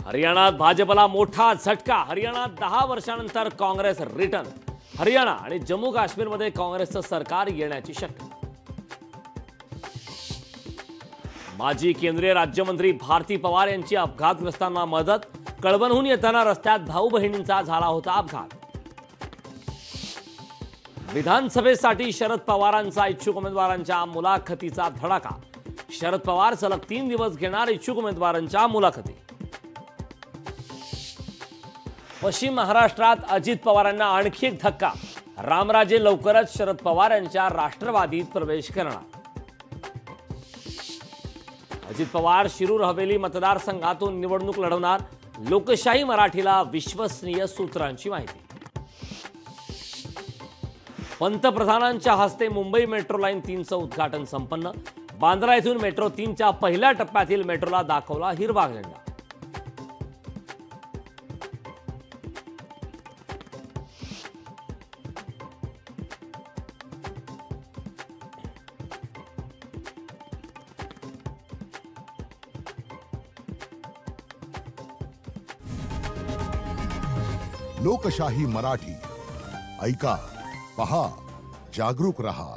हरियाणात भाजपला मोठा झटका। हरियाणात 10 वर्षांनंतर काँग्रेस रिटर्न। हरियाणा आणि जम्मू काश्मीरमध्ये काँग्रेसचं सरकार येण्याची शक्यता। माजी केंद्रीय राज्यमंत्री भारती पवार यांची अपघातग्रस्तांना मदत। कळवणहून येताना रस्त्यात भाऊ बहिणींचा झाला होता अपघात। विधानसभेसाठी शरद पवारांचा इच्छुक उमेदवारांच्या मुलाखतीचा धडाका। शरद पवार सलग 3 दिवस घेणार इच्छुक उमेदवारांच्या मुलाखती। पश्चिम महाराष्ट्रात अजित पवारांना आणखी एक धक्का। रामराजे लवकरच शरद पवार यांच्या राष्ट्रवादीत प्रवेश करणार। अजित पवार शिरूर हवेली मतदारसंघातून निवडणूक लढवणार। लोकशाही मराठीला विश्वसनीय सूत्रांची माहिती। पंतप्रधानांच्या हस्ते मुंबई मेट्रो लाईन 3चं उद्घाटन संपन्न। बांद्रा येथून मेट्रो 3च्या पहिल्या टप्प्यातील मेट्रोला दाखवला हिरवा झेंडा। लोकशाही मराठी ऐका, पहा, जागरूक रहा।